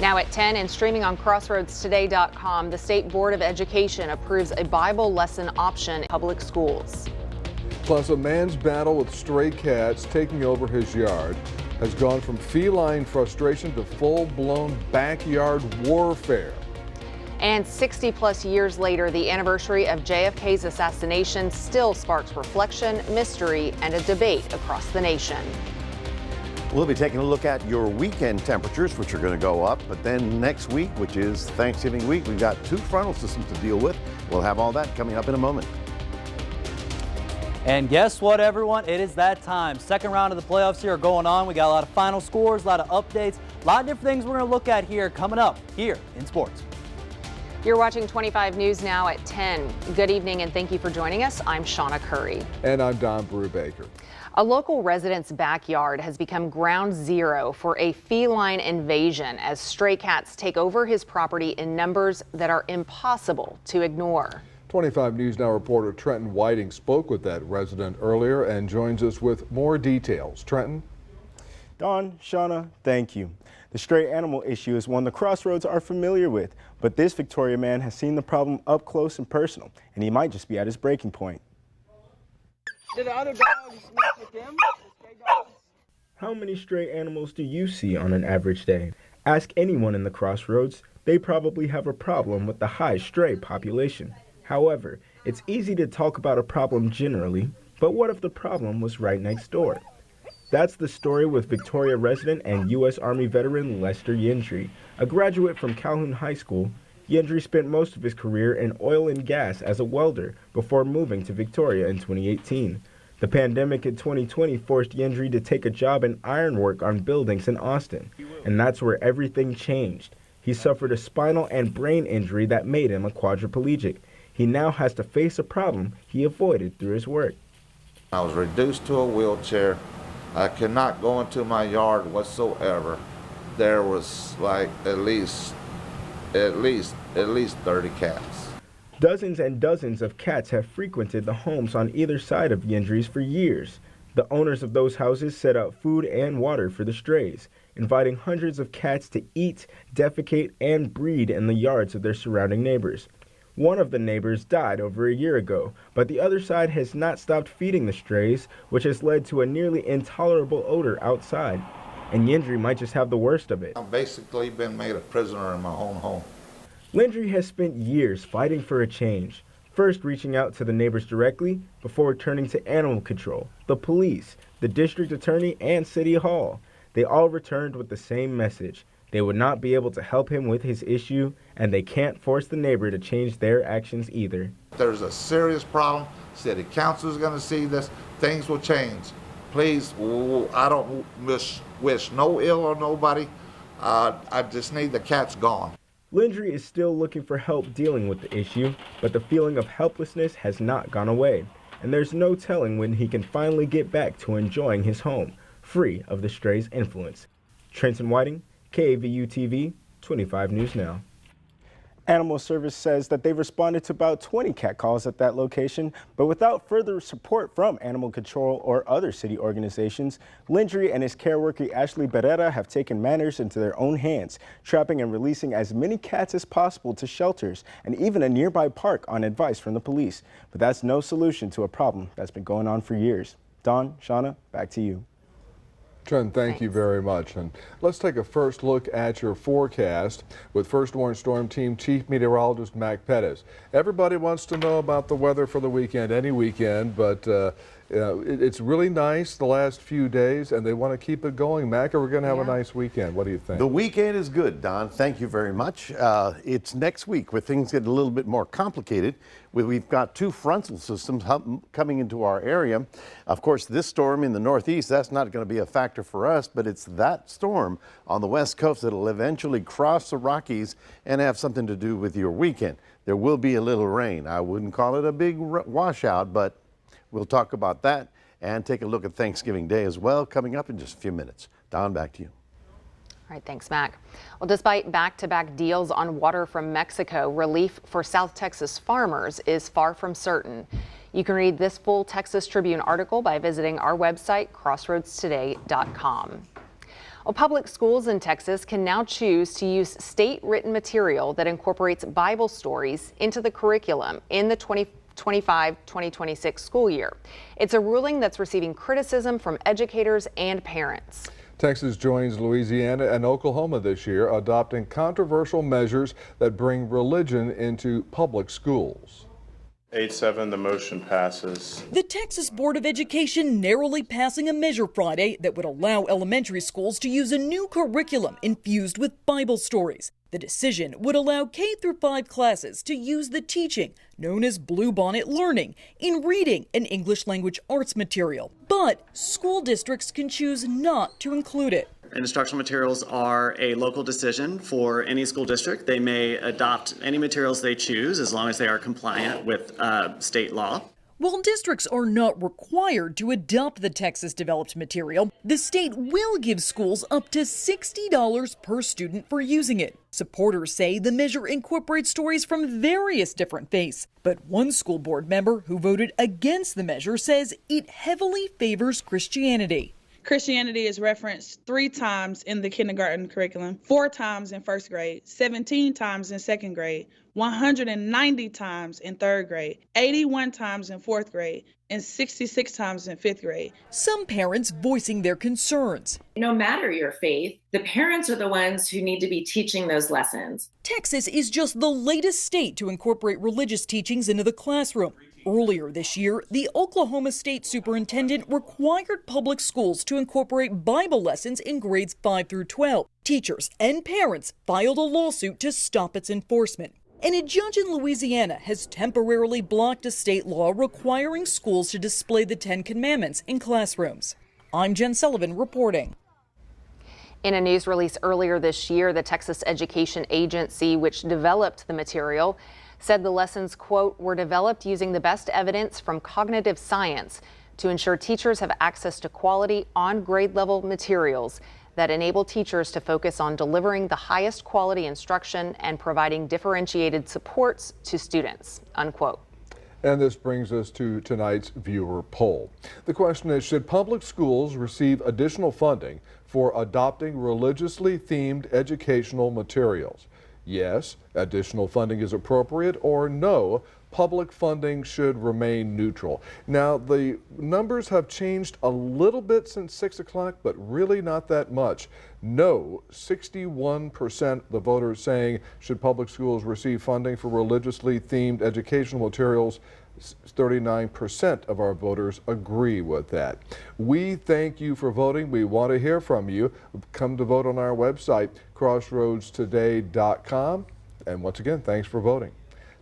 Now at 10 and streaming on crossroadstoday.com, the State Board of Education approves a Bible lesson option in public schools. Plus, a man's battle with stray cats taking over his yard has gone from feline frustration to full-blown backyard warfare. And 60-plus years later, the anniversary of JFK's assassination still sparks reflection, mystery, and a debate across the nation. We'll be taking a look at your weekend temperatures, which are going to go up. But then next week, which is Thanksgiving week, we've got two frontal systems to deal with. We'll have all that coming up in a moment. And guess what, everyone? It is that time. Second round of the playoffs here are going on. We got a lot of final scores, a lot of updates, a lot of different things we're going to look at here coming up here in sports. You're watching 25 News Now at 10. Good evening and thank you for joining us. I'm Shawna Curry. And I'm Don Brubaker. A local resident's backyard has become ground zero for a feline invasion as stray cats take over his property in numbers that are impossible to ignore. 25 News Now reporter Trenton Whiting spoke with that resident earlier and joins us with more details. Trenton? Don, Shawna, thank you. The stray animal issue is one the Crossroads are familiar with, but this Victoria man has seen the problem up close and personal, and he might just be at his breaking point. Did the other dogs mess with them? The stray dogs? How many stray animals do you see on an average day? Ask anyone in the Crossroads, they probably have a problem with the high stray population. However, it's easy to talk about a problem generally, but what if the problem was right next door? That's the story with Victoria resident and U.S. Army veteran Lester Yendry. A graduate from Calhoun High School, Yendry spent most of his career in oil and gas as a welder before moving to Victoria in 2018. The pandemic in 2020 forced Yendry to take a job in ironwork on buildings in Austin, and that's where everything changed. He suffered a spinal and brain injury that made him a quadriplegic. He now has to face a problem he avoided through his work. I was reduced to a wheelchair. I could not go into my yard whatsoever. There was like at least 30 cats. Dozens and dozens of cats have frequented the homes on either side of Yendry's for years. The owners of those houses set out food and water for the strays, inviting hundreds of cats to eat, defecate, and breed in the yards of their surrounding neighbors. One of the neighbors died over a year ago, but the other side has not stopped feeding the strays, which has led to a nearly intolerable odor outside. And Yendry might just have the worst of it. I've basically been made a prisoner in my own home. Yendry has spent years fighting for a change, first reaching out to the neighbors directly before turning to animal control, the police, the district attorney, and city hall. They all returned with the same message. They would not be able to help him with his issue, and they can't force the neighbor to change their actions either. There's a serious problem. City council is going to see this. Things will change. Please, I don't wish no ill on nobody. I just need the cats gone. Yendry is still looking for help dealing with the issue, but the feeling of helplessness has not gone away, and there's no telling when he can finally get back to enjoying his home, free of the stray's influence. Trenton Whiting, KAVU-TV, 25 News Now. Animal Service says that they've responded to about 20 cat calls at that location, but without further support from Animal Control or other city organizations, Yendry and his care worker Ashley Barrera have taken matters into their own hands, trapping and releasing as many cats as possible to shelters and even a nearby park on advice from the police. But that's no solution to a problem that's been going on for years. Don, Shawna, back to you. Trent, thank you very much. And let's take a first look at your forecast with First Warn Storm Team Chief Meteorologist Mac Pettis. Everybody wants to know about the weather for the weekend, any weekend, but it's really nice the last few days, and they want to keep it going. Mac, we're going to have a nice weekend. What do you think? The weekend is good, Don. Thank you very much. It's next week where things get a little bit more complicated. We've got two frontal systems coming into our area. Of course, this storm in the northeast, that's not going to be a factor for us, but it's that storm on the west coast that'll eventually cross the Rockies and have something to do with your weekend. There will be a little rain. I wouldn't call it a big washout, but we'll talk about that and take a look at Thanksgiving Day as well, coming up in just a few minutes. Don, back to you. All right, thanks, Mac. Well, despite back-to-back deals on water from Mexico, relief for South Texas farmers is far from certain. You can read this full Texas Tribune article by visiting our website, crossroadstoday.com. Well, public schools in Texas can now choose to use state-written material that incorporates Bible stories into the curriculum in the 2025-2026 school year. It's a ruling that's receiving criticism from educators and parents. Texas joins Louisiana and Oklahoma this year, adopting controversial measures that bring religion into public schools. 8-7, the motion passes. The Texas Board of Education narrowly passing a measure Friday that would allow elementary schools to use a new curriculum infused with Bible stories. The decision would allow K-5 classes to use the teaching, known as Bluebonnet Learning, in reading and English language arts material. But school districts can choose not to include it. Instructional materials are a local decision for any school district. They may adopt any materials they choose as long as they are compliant with state law. While districts are not required to adopt the Texas-developed material, the state will give schools up to $60 per student for using it. Supporters say the measure incorporates stories from various different faiths. But one school board member who voted against the measure says it heavily favors Christianity. Christianity is referenced 3 times in the kindergarten curriculum, 4 times in first grade, 17 times in second grade, 190 times in third grade, 81 times in fourth grade, and 66 times in fifth grade. Some parents voicing their concerns. No matter your faith, the parents are the ones who need to be teaching those lessons. Texas is just the latest state to incorporate religious teachings into the classroom. Earlier this year, the Oklahoma State Superintendent required public schools to incorporate Bible lessons in grades 5 through 12. Teachers and parents filed a lawsuit to stop its enforcement. And a judge in Louisiana has temporarily blocked a state law requiring schools to display the 10 Commandments in classrooms. I'm Jen Sullivan reporting. In a news release earlier this year, the Texas Education Agency, which developed the material, said the lessons, quote, were developed using the best evidence from cognitive science to ensure teachers have access to quality on-grade level materials that enable teachers to focus on delivering the highest quality instruction and providing differentiated supports to students, unquote. And this brings us to tonight's viewer poll. The question is, should public schools receive additional funding for adopting religiously themed educational materials? Yes, additional funding is appropriate, or no, public funding should remain neutral. Now, the numbers have changed a little bit since 6 o'clock, but really not that much. No, 61% the voters saying should public schools receive funding for religiously themed educational materials. 39% of our voters agree with that. We thank you for voting. We want to hear from you. Come to vote on our website, crossroadstoday.com. And once again, thanks for voting.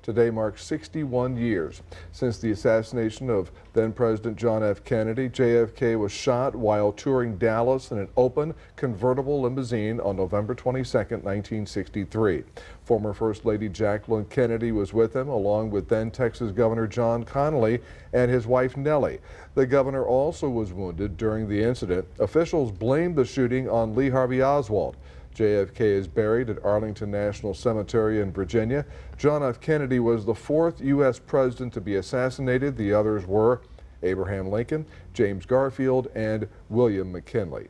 Today marks 61 years since the assassination of then-President John F. Kennedy. JFK was shot while touring Dallas in an open convertible limousine on November 22, 1963. Former First Lady Jacqueline Kennedy was with him, along with then Texas Governor John Connally and his wife Nellie. The governor also was wounded during the incident. Officials blamed the shooting on Lee Harvey Oswald. JFK is buried at Arlington National Cemetery in Virginia. John F. Kennedy was the 4th U.S. president to be assassinated. The others were Abraham Lincoln, James Garfield, and William McKinley.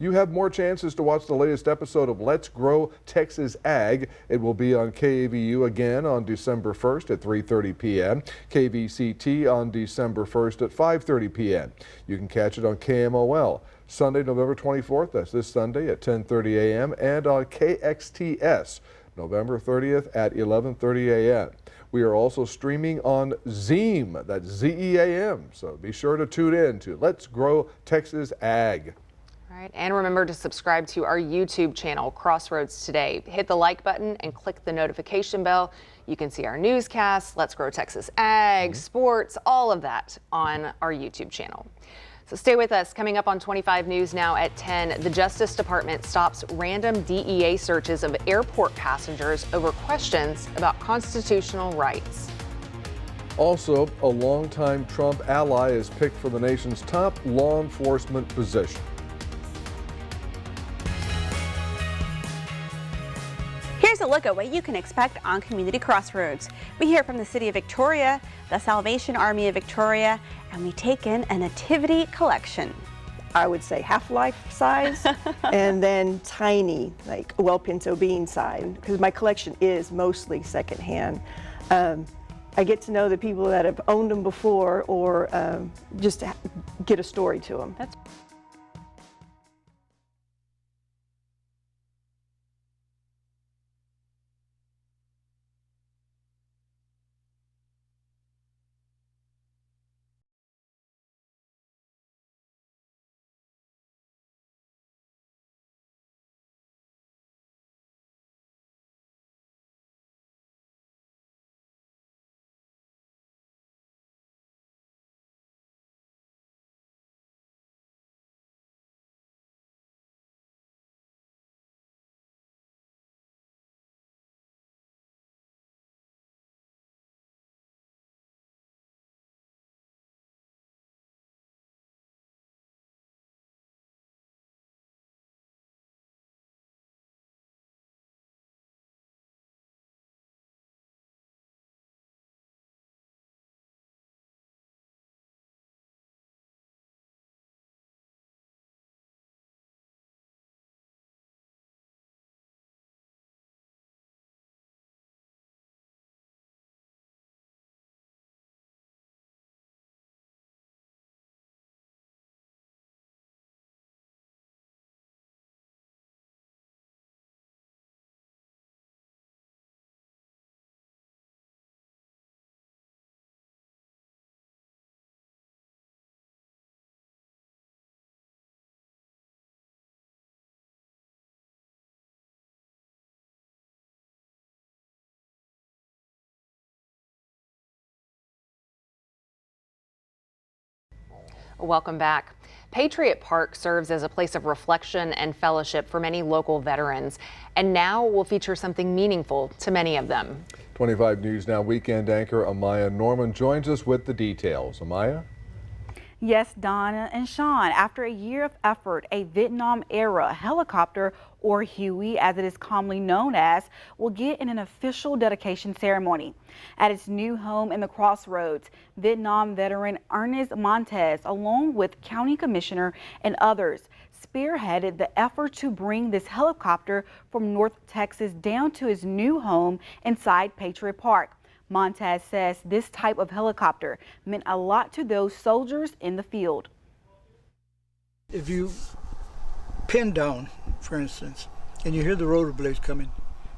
You have more chances to watch the latest episode of Let's Grow Texas Ag. It will be on KAVU again on December 1st at 3:30 p.m., KVCT on December 1st at 5:30 p.m. You can catch it on KMOL Sunday, November 24th, that's this Sunday at 10:30 a.m., and on KXTS November 30th at 11:30 a.m. We are also streaming on Zeem, that's Z-E-A-M, so be sure to tune in to Let's Grow Texas Ag. All right, and remember to subscribe to our YouTube channel, Crossroads Today. Hit the like button and click the notification bell. You can see our newscasts, Let's Grow Texas Ag, sports, all of that on our YouTube channel. So stay with us. Coming up on 25 News now at 10, the Justice Department stops random DEA searches of airport passengers over questions about constitutional rights. Also, a longtime Trump ally is picked for the nation's top law enforcement position. Here's a look at what you can expect on Community Crossroads. We hear from the City of Victoria, the Salvation Army of Victoria, and we take in a nativity collection. I would say half-life size, and then tiny, like well pinto bean size, because my collection is mostly secondhand. I get to know the people that have owned them before, or just to get a story to them. Welcome back. Patriot Park serves as a place of reflection and fellowship for many local veterans, and now will feature something meaningful to many of them. 25 News Now weekend anchor Amaya Norman joins us with the details. Amaya? Yes, Don and Sean, after a year of effort, a Vietnam-era helicopter, or Huey as it is commonly known as, will get in an official dedication ceremony. At its new home in the Crossroads, Vietnam veteran Ernest Montez, along with County Commissioner and others, spearheaded the effort to bring this helicopter from North Texas down to his new home inside Patriot Park. Montez says this type of helicopter meant a lot to those soldiers in the field. If you pin down, for instance, and you hear the rotor blades coming,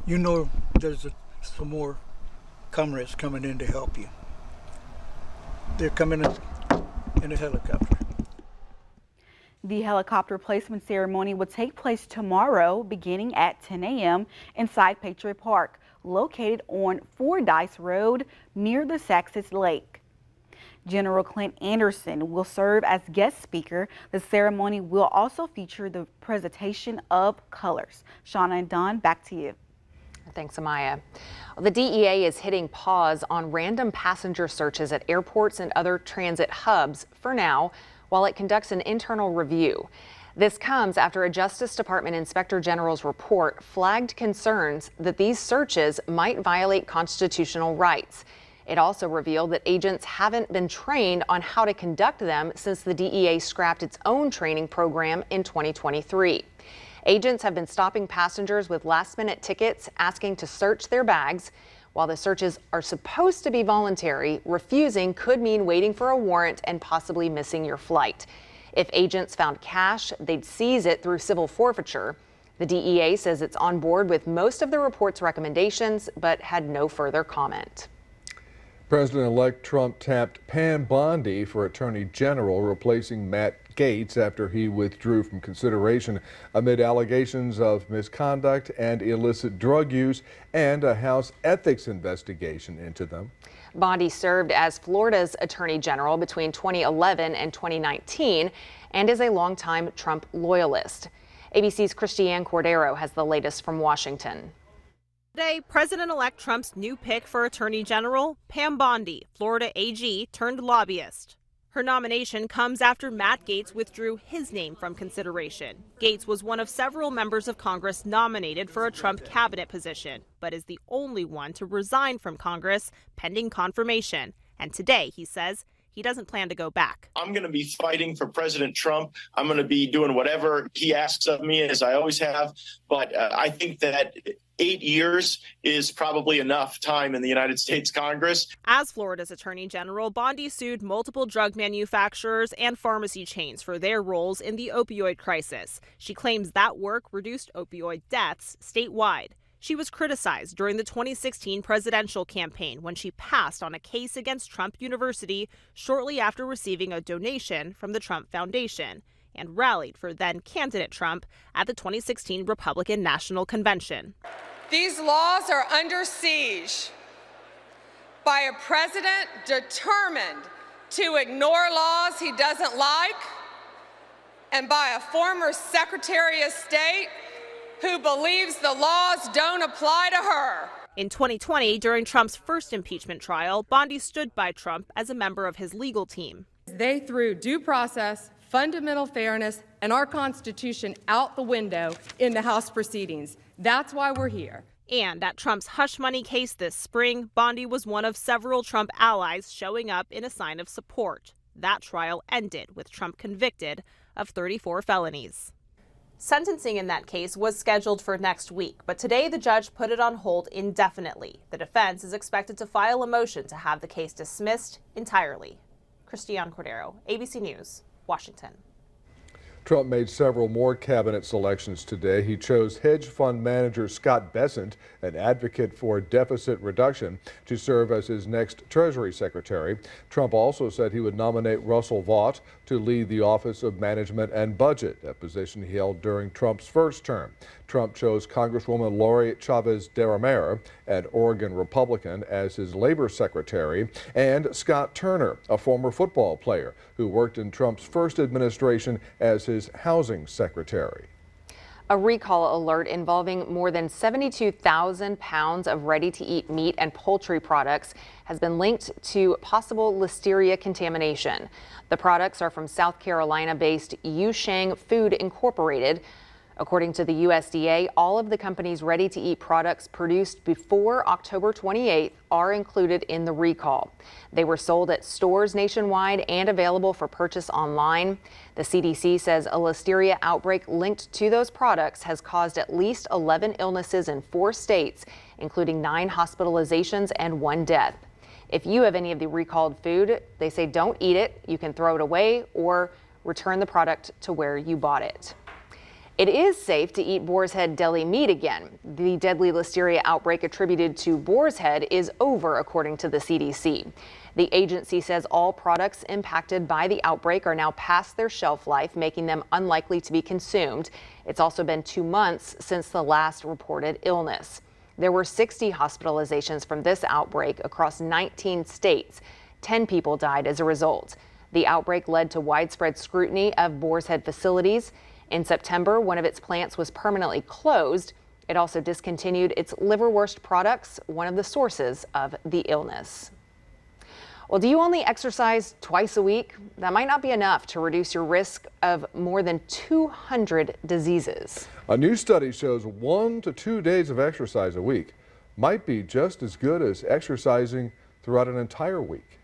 you know there's some more comrades coming in to help you. They're coming in a helicopter. The helicopter placement ceremony will take place tomorrow beginning at 10 a.m. inside Patriot Park, located on Fordyce Road near the Saxes Lake. General Clint Anderson will serve as guest speaker. The ceremony will also feature the presentation of colors. Shawna and Don, back to you. Thanks, Amaya. The DEA is hitting pause on random passenger searches at airports and other transit hubs for now, while it conducts an internal review. This comes after a Justice Department Inspector General's report flagged concerns that these searches might violate constitutional rights. It also revealed that agents haven't been trained on how to conduct them since the DEA scrapped its own training program in 2023. Agents have been stopping passengers with last-minute tickets, asking to search their bags. While the searches are supposed to be voluntary, refusing could mean waiting for a warrant and possibly missing your flight. If agents found cash, they'd seize it through civil forfeiture. The DEA says it's on board with most of the report's recommendations, but had no further comment. President-elect Trump tapped Pam Bondi for Attorney General, replacing Matt Gaetz after he withdrew from consideration amid allegations of misconduct and illicit drug use and a House ethics investigation into them. Bondi served as Florida's Attorney General between 2011 and 2019 and is a longtime Trump loyalist. ABC's Christiane Cordero has the latest from Washington. Today, President-elect Trump's new pick for Attorney General, Pam Bondi, Florida AG turned lobbyist. Her nomination comes after Matt Gaetz withdrew his name from consideration. Gaetz was one of several members of Congress nominated for a Trump cabinet position, but is the only one to resign from Congress pending confirmation. And today, he says, he doesn't plan to go back. I'm going to be fighting for President Trump. I'm going to be doing whatever he asks of me, as I always have. But I think that 8 years is probably enough time in the United States Congress. As Florida's Attorney General, Bondi sued multiple drug manufacturers and pharmacy chains for their roles in the opioid crisis. She claims that work reduced opioid deaths statewide. She was criticized during the 2016 presidential campaign when she passed on a case against Trump University shortly after receiving a donation from the Trump Foundation, and rallied for then-candidate Trump at the 2016 Republican National Convention. These laws are under siege by a president determined to ignore laws he doesn't like, and by a former Secretary of State who believes the laws don't apply to her. In 2020, during Trump's first impeachment trial, Bondi stood by Trump as a member of his legal team. They threw due process, fundamental fairness, and our Constitution out the window in the House proceedings. That's why we're here. And at Trump's hush money case this spring, Bondi was one of several Trump allies showing up in a sign of support. That trial ended with Trump convicted of 34 felonies. Sentencing in that case was scheduled for next week, but today the judge put it on hold indefinitely. The defense is expected to file a motion to have the case dismissed entirely. Christiane Cordero, ABC News, Washington. Trump made several more cabinet selections today. He chose hedge fund manager Scott Bessent, an advocate for deficit reduction, to serve as his next Treasury Secretary. Trump also said he would nominate Russell Vought to lead the Office of Management and Budget, a position he held during Trump's first term. Trump chose Congresswoman Lori Chavez DeRamera, an Oregon Republican, as his labor secretary, and Scott Turner, a former football player who worked in Trump's first administration as his housing secretary. A recall alert involving more than 72,000 pounds of ready-to-eat meat and poultry products has been linked to possible listeria contamination. The products are from South Carolina-based Yusheng Food Incorporated. According to the USDA, all of the company's ready-to-eat products produced before October 28th are included in the recall. They were sold at stores nationwide and available for purchase online. The CDC says a listeria outbreak linked to those products has caused at least 11 illnesses in 4 states, including 9 hospitalizations and 1 death. If you have any of the recalled food, they say don't eat it. You can throw it away or return the product to where you bought it. It is safe to eat boar's head deli meat again. The deadly listeria outbreak attributed to boar's head is over, according to the CDC. The agency says all products impacted by the outbreak are now past their shelf life, making them unlikely to be consumed. It's also been 2 months since the last reported illness. There were 60 hospitalizations from this outbreak across 19 states. 10 people died as a result. The outbreak led to widespread scrutiny of boar's head facilities. In September, one of its plants was permanently closed. It also discontinued its liverwurst products, one of the sources of the illness. Well, do you only exercise twice a week? That might not be enough to reduce your risk of more than 200 diseases. A new study shows 1 to 2 days of exercise a week might be just as good as exercising throughout an entire week.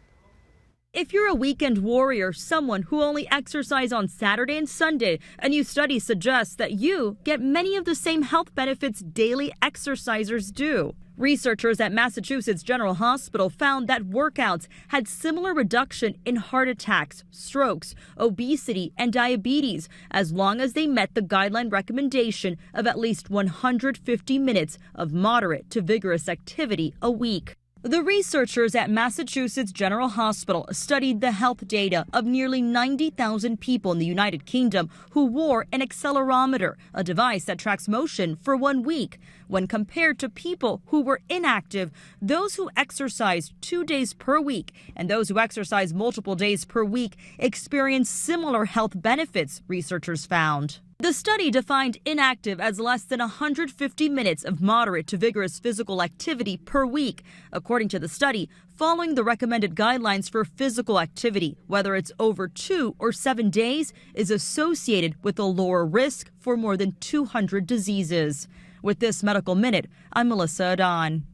If you're a weekend warrior, someone who only exercise on Saturday and Sunday, a new study suggests that you get many of the same health benefits daily exercisers do. Researchers at Massachusetts General Hospital found that workouts had similar reduction in heart attacks, strokes, obesity, and diabetes, as long as they met the guideline recommendation of at least 150 minutes of moderate to vigorous activity a week. The researchers at Massachusetts General Hospital studied the health data of nearly 90,000 people in the United Kingdom who wore an accelerometer, a device that tracks motion, for 1 week. When compared to people who were inactive, those who exercised 2 days per week and those who exercised multiple days per week experienced similar health benefits, researchers found. The study defined inactive as less than 150 minutes of moderate to vigorous physical activity per week. According to the study, following the recommended guidelines for physical activity, whether it's over 2 or 7 days, is associated with a lower risk for more than 200 diseases. With this Medical Minute, I'm Melissa Adon.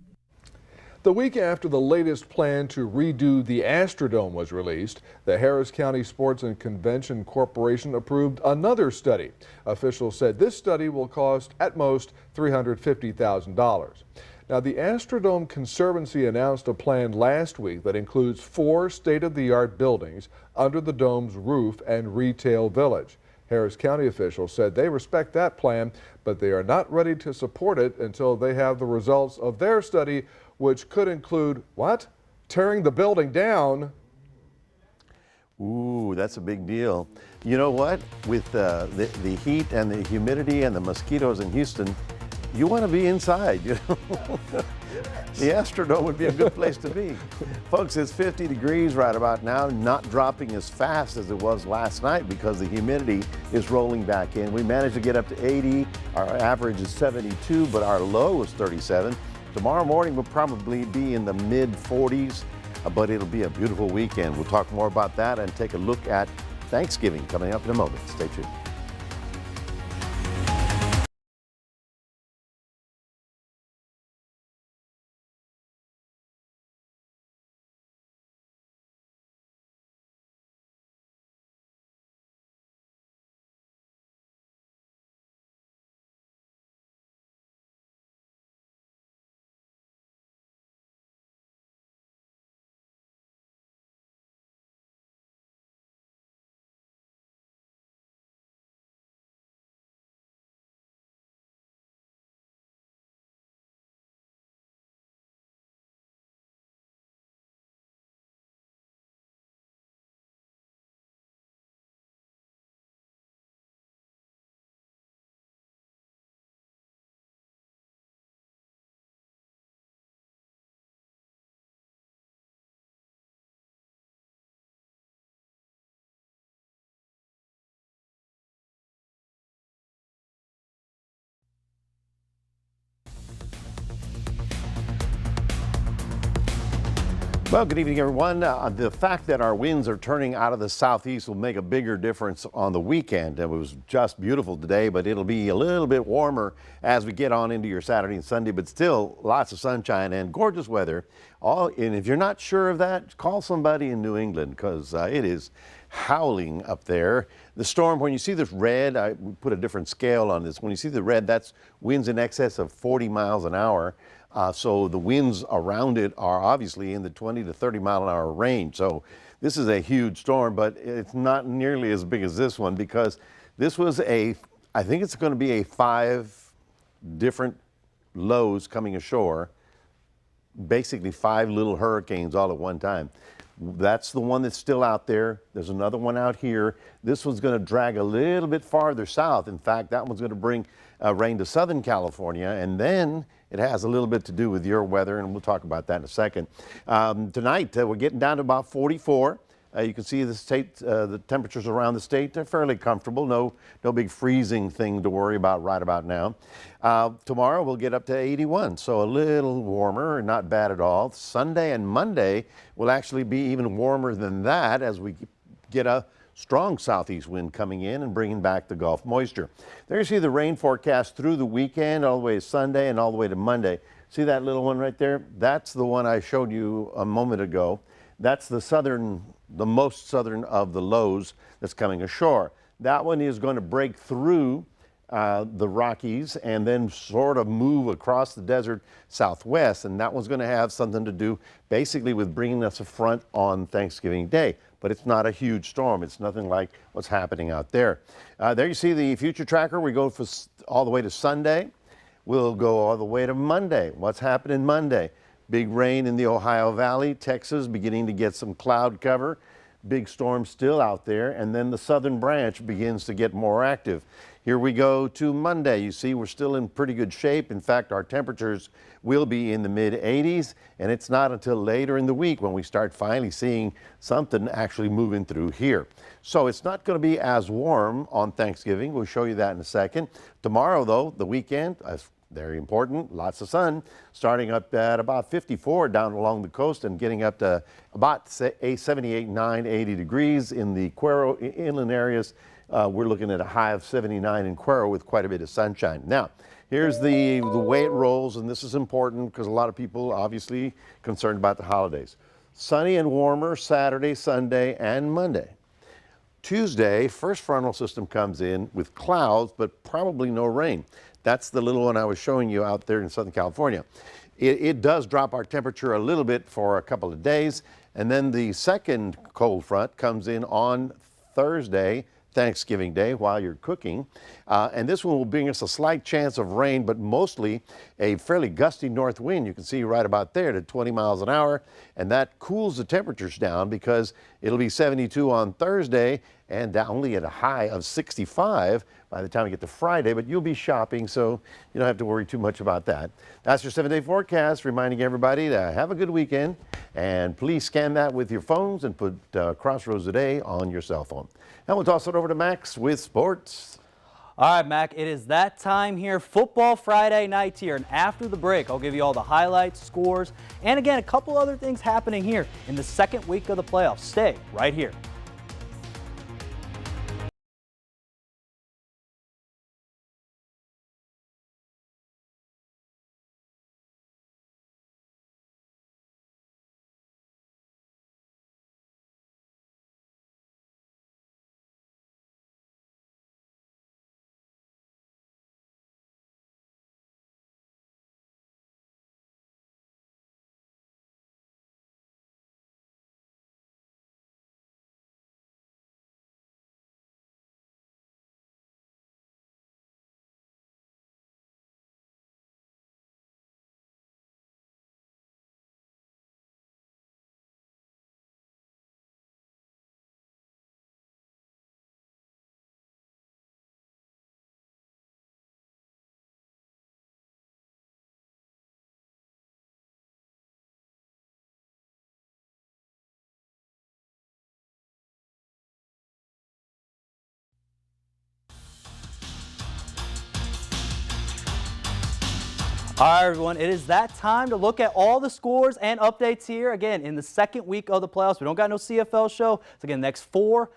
The week after the latest plan to redo the Astrodome was released, the Harris County Sports and Convention Corporation approved another study. Officials said this study will cost at most $350,000. Now, the Astrodome Conservancy announced a plan last week that includes 4 state-of-the-art buildings under the dome's roof and retail village. Harris County officials said they respect that plan, but they are not ready to support it until they have the results of their study, which could include, what? Tearing the building down. Ooh, that's a big deal. You know what? With the heat and the humidity and the mosquitoes in Houston, you want to be inside, you know. The Astrodome would be a good place to be. Folks, it's 50 degrees right about now, not dropping as fast as it was last night because the humidity is rolling back in. We managed to get up to 80. Our average is 72, but our low is 37. Tomorrow morning will probably be in the mid 40s, but it'll be a beautiful weekend. We'll talk more about that and take a look at Thanksgiving coming up in a moment. Stay tuned. Well, good evening, everyone. The fact that our winds are turning out of the southeast will make a bigger difference on the weekend. It was just beautiful today, but it'll be a little bit warmer as we get on into your Saturday and Sunday, but still lots of sunshine and gorgeous weather. And if you're not sure of that, call somebody in New England because it is howling up there. The storm, when you see this red, I put a different scale on this. When you see the red, that's winds in excess of 40 miles an hour. So the winds around it are obviously in the 20 to 30 mile an hour range. So this is a huge storm, but it's not nearly as big as this one because this was I think it's going to be 5 different lows coming ashore, basically 5 little hurricanes all at one time. That's the one that's still out there. There's another one out here. This one's going to drag a little bit farther south. In fact, that one's going to bring rain to Southern California, and then it has a little bit to do with your weather, and we'll talk about that in a second. Tonight, we're getting down to about 44. You can see the temperatures around the state are fairly comfortable. No big freezing thing to worry about right about now. Tomorrow, we'll get up to 81, so a little warmer, not bad at all. Sunday and Monday will actually be even warmer than that as we get a strong southeast wind coming in and bringing back the Gulf moisture. There you see the rain forecast through the weekend, all the way to Sunday and all the way to Monday. See that little one right there? That's the one I showed you a moment ago. That's the most southern of the lows that's coming ashore. That one is going to break through the Rockies and then sort of move across the desert southwest, and that one's going to have something to do basically with bringing us a front on Thanksgiving Day. But it's not a huge storm. It's nothing like what's happening out there. There you see the future tracker. We go all the way to Sunday. We'll go all the way to Monday. What's happening Monday? Big rain in the Ohio Valley, Texas, beginning to get some cloud cover. Big storm still out there, and then the southern branch begins to get more active. Here we go to Monday. You see we're still in pretty good shape. In fact, our temperatures will be in the mid 80s, and it's not until later in the week when we start finally seeing something actually moving through here. So it's not going to be as warm on Thanksgiving. We'll show you that in a second. Tomorrow, though, the weekend, very important, lots of sun, starting up at about 54 down along the coast and getting up to about 78, 80 degrees in the Cuero inland areas We're looking at a high of 79 in Cuero with quite a bit of sunshine. Now, here's the way it rolls, and this is important because a lot of people obviously concerned about the holidays. Sunny and warmer Saturday, Sunday, and Monday. Tuesday, first frontal system comes in with clouds, but probably no rain. That's the little one I was showing you out there in Southern California. It does drop our temperature a little bit for a couple of days, and then the second cold front comes in on Thursday, Thanksgiving Day, while you're cooking. And this one will bring us a slight chance of rain, but mostly a fairly gusty north wind. You can see right about there to 20 miles an hour. And that cools the temperatures down because it'll be 72 on Thursday and only at a high of 65 by the time we get to Friday. But you'll be shopping, so you don't have to worry too much about that. That's your 7-day forecast, reminding everybody to have a good weekend. And please scan that with your phones and put Crossroads Today on your cell phone. And we'll toss it over to Max with sports. All right, Mac, it is that time here. Football Friday night here. And after the break, I'll give you all the highlights, scores, and again, a couple other things happening here in the second week of the playoffs. Stay right here. All right, everyone, it is that time to look at all the scores and updates here. Again, in the second week of the playoffs, we don't got no CFL show. So again, next 4-5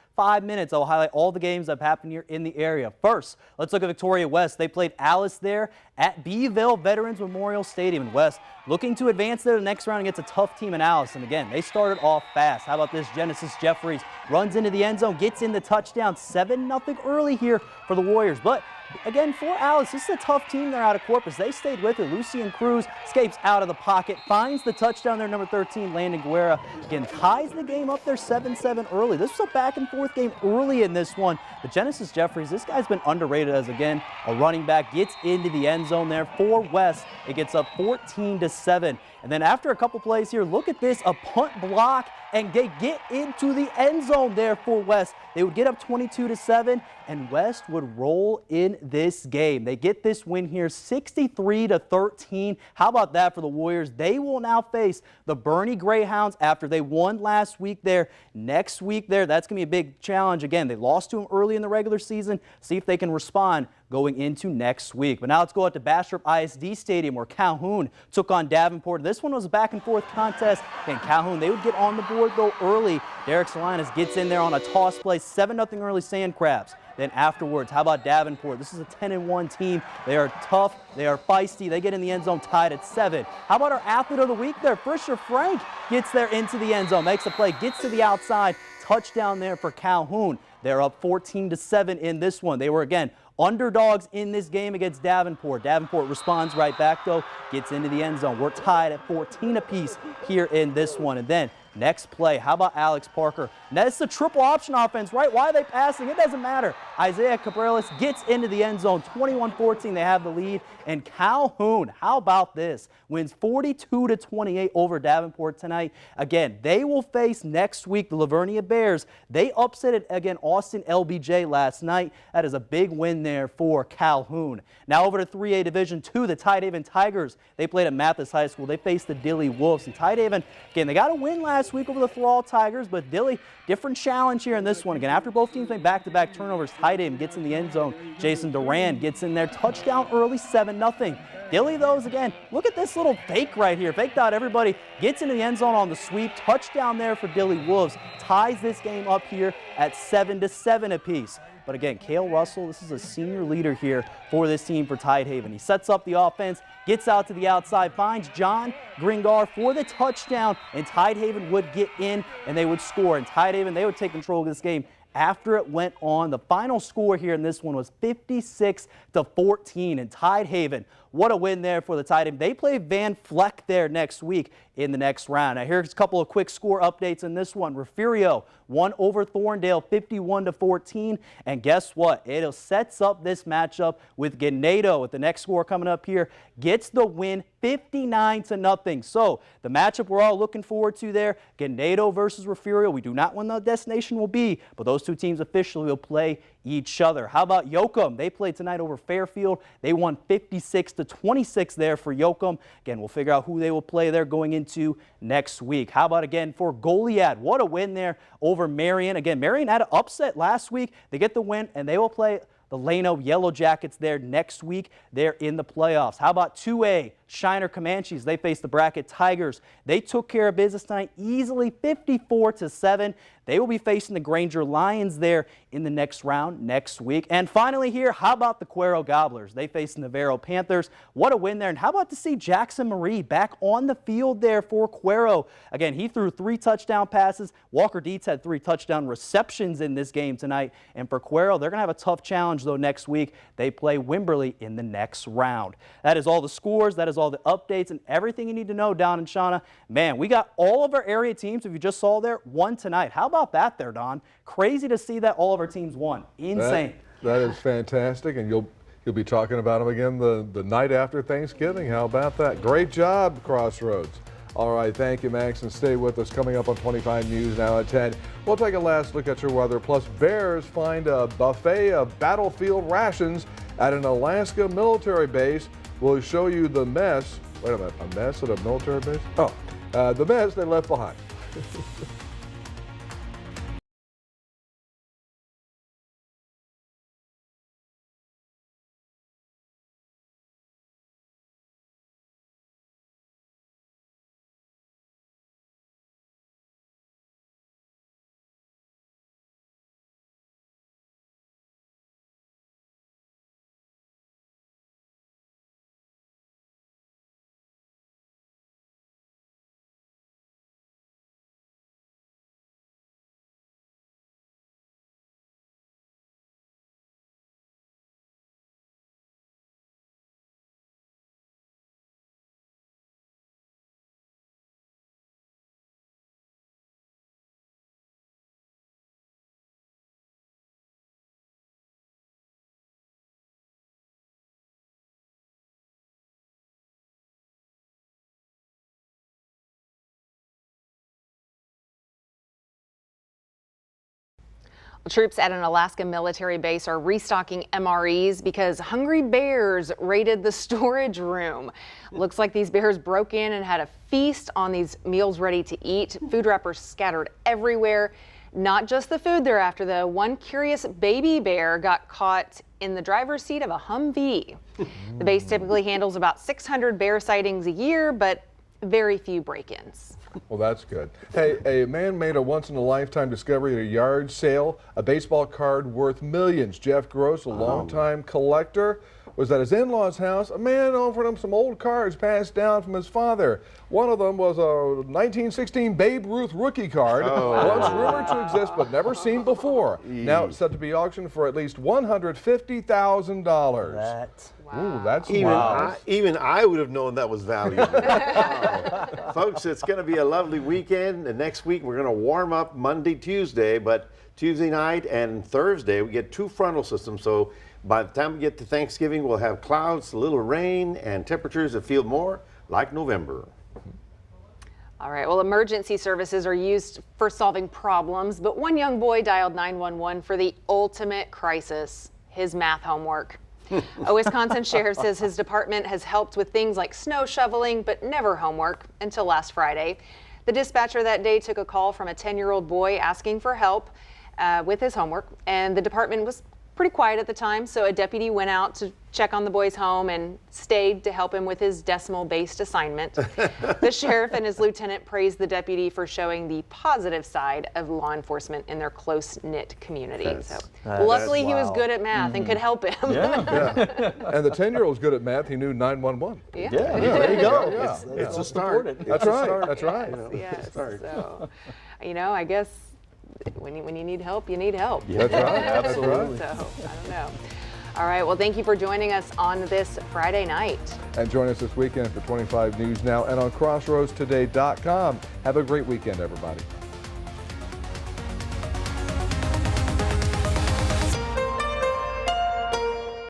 minutes, I'll highlight all the games that have happened here in the area. First, let's look at Victoria West. They played Alice there at Beeville Veterans Memorial Stadium in West. Looking to advance there to the next round against a tough team in Alice. And again, they started off fast. How about this? Genesis Jeffries runs into the end zone, gets in the touchdown. 7-0 early here for the Warriors. But again, for Alice, this is a tough team there out of Corpus. They stayed with it. Lucian Cruz escapes out of the pocket, finds the touchdown there, number 13, Landon Guerra. Again, ties the game up there 7-7 early. This was a back-and-forth game early in this one. But Genesis Jeffries, this guy's been underrated as, again, a running back, gets into the end zone there for West. It gets up 14-7. And then after a couple plays here, look at this, a punt block, and they get into the end zone there for West. They would get up 22-7, and West would roll in this game. They get this win here, 63-13. How about that for the Warriors? They will now face the Bernie Greyhounds after they won last week there. Next week there, that's going to be a big challenge. Again, they lost to them early in the regular season. See if they can respond going into next week. But now let's go out to Bastrop ISD Stadium where Calhoun took on Davenport. This one was a back-and-forth contest, and Calhoun, they would get on the board though early. Derek Salinas gets in there on a toss play, 7-0 early Sand Crabs. Then afterwards, how about Davenport? This is a 10-1 team. They are tough. They are feisty. They get in the end zone tied at 7. How about our athlete of the week there? Fisher Frank gets there into the end zone, makes a play, gets to the outside. Touchdown there for Calhoun. They're up 14-7 in this one. They were, again, underdogs in this game against Davenport. Davenport responds right back, though, gets into the end zone. We're tied at 14 apiece here in this one. And then next play, how about Alex Parker? Now, it's the triple option offense, right? Why are they passing? It doesn't matter. Isaiah Cabrales gets into the end zone, 21-14. They have the lead. And Calhoun, how about this? Wins 42-28 over Davenport tonight. Again, they will face next week the Lavernia Bears. They upset again Austin LBJ last night. That is a big win there for Calhoun. Now over to 3A Division II, the Tidehaven Tigers. They played at Mathis High School. They faced the Dilley Wolves. And Tidehaven, again, they got a win last week over the Thrall Tigers, but Dilley, different challenge here in this one. Again, after both teams made back-to-back turnovers, Tidehaven gets in the end zone. Jason Duran gets in there, touchdown early, 7-0. Dilley, though, again, look at this little fake right here. Faked out everybody, gets into the end zone on the sweep. Touchdown there for Dilley Wolves. Ties this game up here at 7-7 apiece. But again, Cale Russell, this is a senior leader here for this team for Tidehaven. He sets up the offense, gets out to the outside, finds John Gringar for the touchdown, and Tidehaven would get in and they would score. And Tidehaven, they would take control of this game after it went on. The final score here in this one was 56-14, and Tidehaven, what a win there for the Tidehaven. They play Van Fleck there next week in the next round. Now here's a couple of quick score updates in this one. Refugio won over Thorndale 51-14, and guess what? It sets up this matchup with Ganado with the next score coming up here. Gets the win 59-0. So the matchup we're all looking forward to there, Ganado versus Refugio. We do not know when the destination will be, but those two teams officially will play each other. How about Yoakum? They played tonight over Fairfield. They won 56-26 there for Yoakum. Again, we'll figure out who they will play there going into next week. How about again for Goliad? What a win there over Marion. Again, Marion had an upset last week. They get the win, and they will play the Llano Yellow Jackets there next week. They're in the playoffs. How about 2A? Shiner Comanches, they face the Bracket Tigers. They took care of business tonight easily, 54-7. They will be facing the Granger Lions there in the next round next week. And finally here, how about the Cuero Gobblers? They face the Navarro Panthers. What a win there. And how about to see Jackson Marie back on the field there for Cuero? Again, he threw 3 touchdown passes. Walker Dietz had 3 touchdown receptions in this game tonight. And for Cuero, they're going to have a tough challenge though next week. They play Wimberley in the next round. That is all the scores. That is all the updates and everything you need to know, Don and Shawna. Man, we got all of our area teams, if you just saw there, won tonight. How about that there, Don? Crazy to see that all of our teams won. Insane. That is fantastic, and you'll be talking about them again the night after Thanksgiving. How about that? Great job, Crossroads. All right, thank you, Max, and stay with us. Coming up on 25 News now at 10. We'll take a last look at your weather. Plus, Bears find a buffet of battlefield rations at an Alaska military base. We'll show you the mess. Wait a minute, a mess at a military base? Oh, the mess they left behind. Troops at an Alaska military base are restocking MREs because hungry bears raided the storage room. Looks like these bears broke in and had a feast on these meals ready to eat. Food wrappers scattered everywhere. Not just the food they're after, though. One curious baby bear got caught in the driver's seat of a Humvee. The base typically handles about 600 bear sightings a year, but very few break-ins. Well, that's good. Hey, a man made a once-in-a-lifetime discovery at a yard sale, a baseball card worth millions. Jeff Gross, a longtime collector, was at his in-laws' house. A man offered him some old cards passed down from his father. One of them was a 1916 Babe Ruth rookie card, once rumored to exist but never seen before. Now it's set to be auctioned for at least $150,000. Ooh, that's wow. Even I would have known that was valuable. Wow. Folks, it's going to be a lovely weekend. And next week, we're going to warm up Monday, Tuesday. But Tuesday night and Thursday, we get 2 frontal systems. So by the time we get to Thanksgiving, we'll have clouds, a little rain, and temperatures that feel more like November. All right, well, emergency services are used for solving problems, but one young boy dialed 911 for the ultimate crisis, his math homework. A Wisconsin sheriff says his department has helped with things like snow shoveling, but never homework until last Friday. The dispatcher that day took a call from a 10-year-old boy asking for help with his homework, and the department was pretty quiet at the time, so a deputy went out to check on the boy's home and stayed to help him with his decimal-based assignment. The sheriff and his lieutenant praised the deputy for showing the positive side of law enforcement in their close-knit community. Luckily, he was good at math and could help him. And the 10-year-old's good at math. He knew 911. Yeah. There you go. It's a start. That's right. That's right. Yes. So, I guess when you need help, you need help. That's right. Absolutely. So, I don't know. All right, well, thank you for joining us on this Friday night. And join us this weekend for 25 News Now and on CrossroadsToday.com. Have a great weekend, everybody.